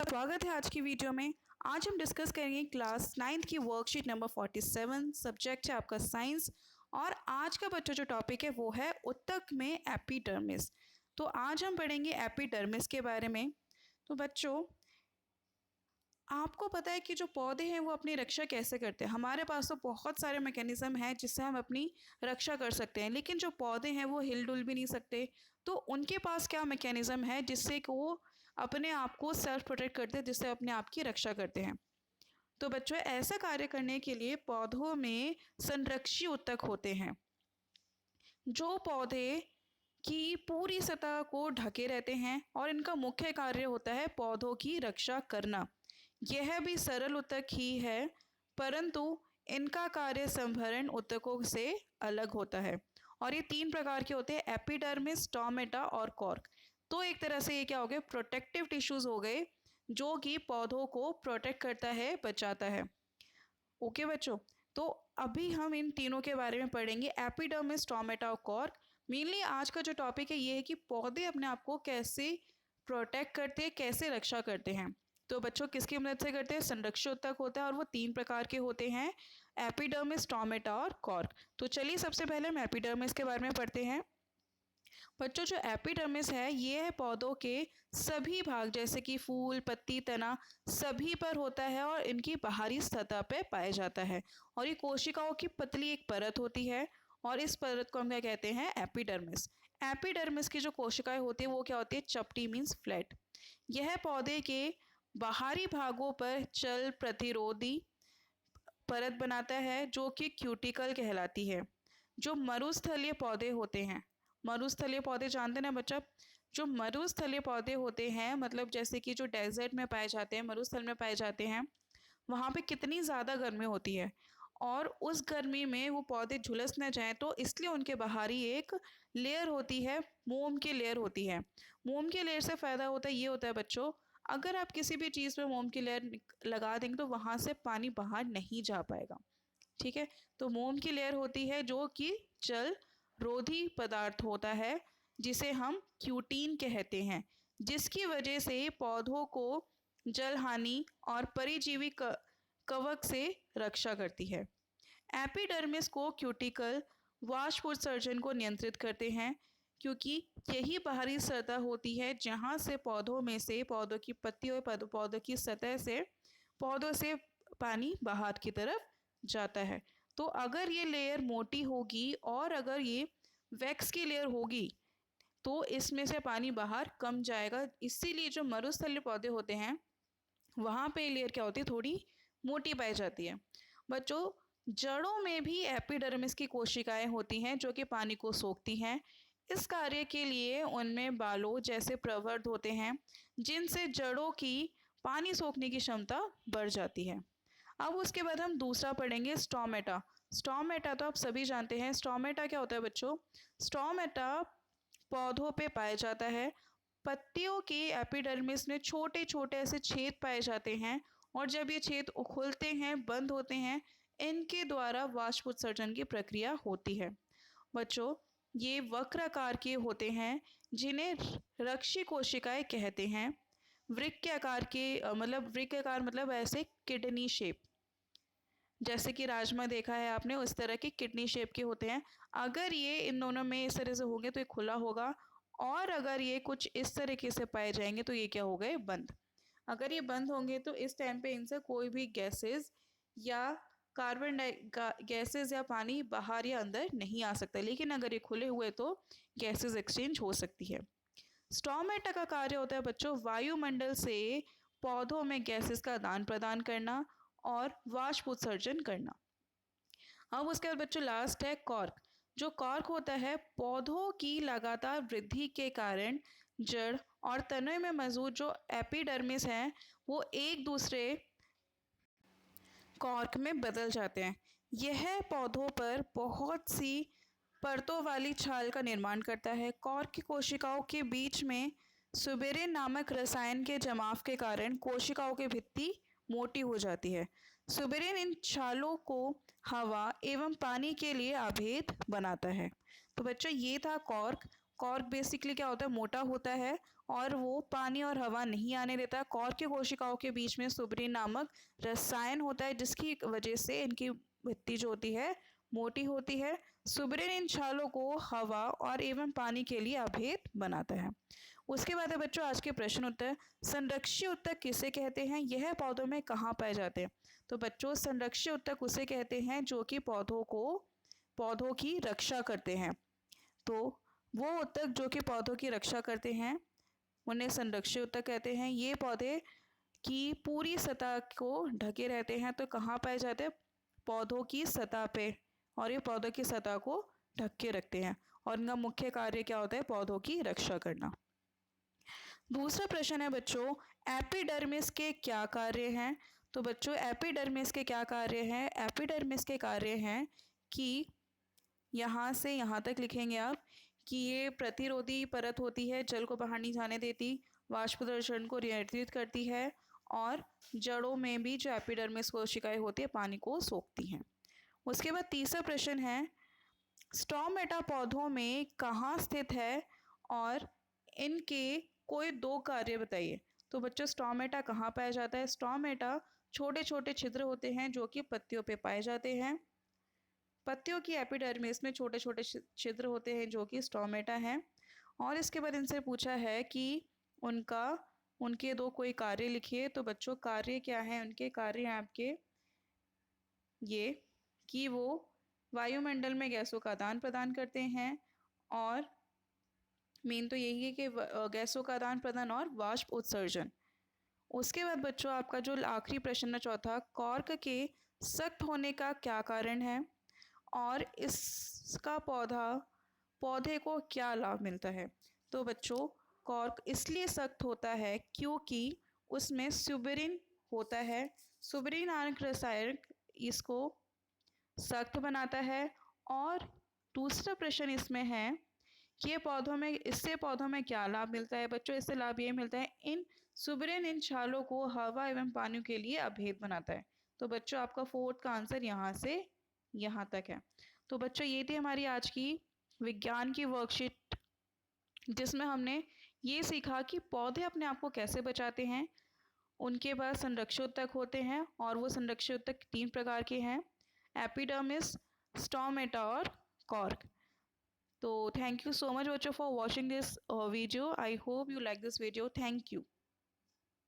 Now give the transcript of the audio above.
स्वागत है आज की वीडियो में। आज हम डिस्कस करेंगे क्लास 9th की वर्कशीट नंबर 47। सब्जेक्ट है आपका साइंस और आज का बच्चा जो टॉपिक है वो है ऊतक में एपिडर्मिस। तो आज हम पढ़ेंगे एपिडर्मिस के बारे में। तो बच्चों, आपको पता है कि जो पौधे हैं वो अपनी रक्षा कैसे करते हैं। हमारे पास तो बहुत सारे मैकेनिज्म हैं जिससे हम अपनी रक्षा कर सकते हैं, लेकिन जो पौधे हैं वो हिल डुल भी नहीं सकते। तो उनके पास क्या मैकेनिज्म है जिससे कि वो अपने आप को सेल्फ प्रोटेक्ट करते हैं, जिससे अपने आप की रक्षा करते हैं। तो बच्चों, ऐसा कार्य करने के लिए पौधों में संरक्षी ऊतक होते हैं जो पौधे की पूरी सतह को ढके रहते हैं और इनका मुख्य कार्य होता है पौधों की रक्षा करना। यह भी सरल ऊतक ही है, परंतु इनका कार्य संभरण ऊतकों से अलग होता है और ये 3 प्रकार के होते हैं, एपिडर्मिस, स्टोमेटा और कॉर्क। तो एक तरह से ये क्या हो गए, प्रोटेक्टिव टिश्यूज हो गए जो कि पौधों को प्रोटेक्ट करता है, बचाता है। ओके बच्चों, तो अभी हम इन तीनों के बारे में पढ़ेंगे, एपिडर्मिस, स्टोमेटा और कॉर्क। मेनली आज का जो टॉपिक है ये है कि पौधे अपने आप को कैसे प्रोटेक्ट करते हैं, कैसे रक्षा करते हैं। तो बच्चों, किसकी मदद से करते हैं? संरक्षी ऊतक होता है और वो 3 प्रकार के होते हैं, एपिडर्मिस, स्टोमेटा और कॉर्क। तो चलिए सबसे पहले हम एपिडर्मिस के बारे में पढ़ते हैं। बच्चों, जो एपिडर्मिस है ये है पौधों के सभी भाग जैसे कि फूल, पत्ती, तना सभी पर होता है और इनकी बाहरी सतह पे पाया जाता है। और ये कोशिकाओं की पतली एक परत होती है और इस परत को हम क्या कहते हैं? एपिडर्मिस। एपिडर्मिस की जो कोशिकाएं होती है वो क्या होती है? चपटी मीन्स फ्लैट। यह पौधे के बाहरी भागों पर जल प्रतिरोधी परत बनाता है जो कि क्यूटिकल कहलाती है। जो मरुस्थलीय पौधे होते हैं, मरुस्थलीय पौधे जानते हैं ना बच्चा? जो मरुस्थलीय पौधे होते हैं, मतलब जैसे कि जो डेजर्ट में पाए जाते हैं, मरुस्थल में पाए जाते हैं, वहाँ पे कितनी ज़्यादा गर्मी होती है और उस गर्मी में वो पौधे झुलस न जाएं, तो इसलिए उनके बाहरी एक लेयर होती है, मोम की लेयर होती है। मोम की लेयर से फ़ायदा होता है, ये होता है बच्चों, अगर आप किसी भी चीज़ पे मोम की लेयर लगा देंगे तो वहाँ से पानी बाहर नहीं जा पाएगा। ठीक है, तो मोम की लेयर होती है जो कि जल रोधी पदार्थ होता है, जिसे हम क्यूटीन कहते हैं, जिसकी वजह से पौधों को जल हानि और परिजीवी कवक से रक्षा करती है। एपिडर्मिस को क्यूटिकल वाष्प उत्सर्जन को नियंत्रित करते हैं, क्योंकि यही बाहरी सतह होती है जहाँ से पौधों में से, पौधों की पत्तियों, पौधों की सतह से, पौधों से पानी बाहर की तरफ जाता है। तो अगर ये लेयर मोटी होगी और अगर ये वैक्स की लेयर होगी तो इसमें से पानी बाहर कम जाएगा। इसीलिए जो मरुस्थलीय पौधे होते हैं वहाँ पे लेयर क्या होती है? थोड़ी मोटी पाई जाती है। बच्चों, जड़ों में भी एपिडर्मिस की कोशिकाएं होती हैं जो कि पानी को सोखती हैं। इस कार्य के लिए उनमें बालों जैसे प्रवर्ध होते हैं जिनसे जड़ों की पानी सोखने की क्षमता बढ़ जाती है। अब उसके बाद हम दूसरा पढ़ेंगे, स्टोमेटा। स्टोमेटा तो आप सभी जानते हैं। स्टोमेटा क्या होता है बच्चों? स्टोमेटा पौधों पे पाया जाता है। पत्तियों के एपिडर्मिस में छोटे छोटे ऐसे छेद पाए जाते हैं और जब ये छेद खुलते हैं, बंद होते हैं, इनके द्वारा वाष्प उत्सर्जन की प्रक्रिया होती है। बच्चों, ये वक्राकार के होते हैं जिन्हें रक्षी कोशिकाएं कहते हैं। वृक्क आकार के मतलब वृक्क आकार मतलब ऐसे किडनी शेप, जैसे कि राजमा देखा है आपने, उस तरह के किडनी शेप के होते हैं। अगर ये इन दोनों में इस तरह से होंगे तो ये खुला होगा और अगर ये कुछ इस तरीके से पाए जाएंगे तो ये क्या हो गए? बंद। अगर ये बंद होंगे तो इस टाइम पे इनसे कोई भी गैसेस या गैसेस या पानी बाहर या अंदर नहीं आ सकता, लेकिन अगर ये खुले हुए तो गैसेस एक्सचेंज हो सकती है। स्टोमेटा का कार्य होता है बच्चों वायुमंडल से पौधों में गैसेस का आदान प्रदान करना और वाष्प उत्सर्जन करना। अब उसके बाद बच्चों लास्ट है कॉर्क। जो कॉर्क होता है पौधों की लगातार वृद्धि के कारण जड़ और तने में मौजूद जो एपिडर्मिस है वो एक दूसरे कॉर्क में बदल जाते हैं। यह पौधों पर बहुत सी परतों वाली छाल का निर्माण करता है। कॉर्क की कोशिकाओं के बीच में सुबेरिन नामक रसायन के जमाव के कारण कोशिकाओं की भित्ति मोटी हो जाती है। सुबेरिन इन छालों को हवा एवं पानी के लिए आभेद बनाता है। तो बच्चों, ये था कॉर्क। कॉर्क बेसिकली क्या होता है, मोटा होता है और वो पानी और हवा नहीं आने देता। कॉर्क की कोशिकाओं के बीच में सुब्रीन नामक रसायन होता है जिसकी वजह से इनकी भित्ति जो होती है मोटी होती है। सुब्रीन इन छालों को हवा और एवं पानी के लिए अभेद बनाता है। उसके बाद है बच्चों आज के प्रश्न उत्तर। संरक्षी ऊतक किसे कहते हैं, यह पौधों में कहाँ पाए जाते हैं? तो बच्चों संरक्षी ऊतक उसे कहते हैं जो कि पौधों की रक्षा करते हैं। तो वो ऊतक जो कि पौधों की रक्षा करते हैं उन्हें संरक्षी ऊतक कहते हैं। ये पौधे की पूरी सतह को ढके रहते हैं। तो कहाँ पाए जाते हैं? पौधों की सतह पे, और ये पौधों की सतह को ढक के रखते हैं और इनका मुख्य कार्य क्या होता है? पौधों की रक्षा करना। दूसरा प्रश्न है बच्चों, एपिडर्मिस के क्या कार्य हैं? तो बच्चों एपिडर्मिस के क्या कार्य हैं? एपिडर्मिस के कार्य हैं कि यहाँ से यहाँ तक लिखेंगे आप कि ये प्रतिरोधी परत होती है, जल को बाहर नहीं जाने देती, वाष्पदर्शन को नियंत्रित करती है और जड़ों में भी जो एपिडर्मिस कोशिकाएं होती है पानी को सोखती हैं। उसके बाद तीसरा प्रश्न है, स्टोमेटा पौधों में कहाँ स्थित है और इनके कोई दो कार्य बताइए। तो बच्चों स्टोमेटा कहाँ पाया जाता है? स्टोमेटा छोटे छोटे छिद्र होते हैं जो कि पत्तियों पे पाए जाते हैं। पत्तियों की एपिडर्मिस में छोटे छोटे छिद्र होते हैं जो कि स्टोमेटा हैं। और इसके बाद इनसे पूछा है कि उनके दो कोई कार्य लिखिए। तो बच्चों कार्य क्या है? उनके कार्य हैं आपके ये कि वो वायुमंडल में गैसों का आदान प्रदान करते हैं और मेन तो यही है कि गैसों का आदान प्रदान और वाष्प उत्सर्जन। उसके बाद बच्चों आपका जो आखिरी प्रश्न है चौथा, कॉर्क के सख्त होने का क्या कारण है और इसका पौधे को क्या लाभ मिलता है? तो बच्चों कॉर्क इसलिए सख्त होता है क्योंकि उसमें सुबेरिन होता है। सुबेरिन नामक रसायन इसको सख्त बनाता है। और दूसरा प्रश्न इसमें है कि इससे पौधों में क्या लाभ मिलता है? बच्चों इससे लाभ ये मिलता है इन सुबेरिन इन छालों को हवा एवं पानी के लिए अभेद बनाता है। तो बच्चों आपका फोर्थ का आंसर यहाँ से यहाँ तक है। तो बच्चों ये थी हमारी आज की विज्ञान की वर्कशीट जिसमें हमने ये सीखा कि पौधे अपने आप को कैसे बचाते हैं। उनके पास संरक्षी ऊतक होते हैं और वो संरक्षी ऊतक 3 प्रकार के हैं, एपिडर्मिस, स्टोमेटा और कॉर्क। तो थैंक यू सो मच बच्चों for watching this video. I hope you like this video. Thank you.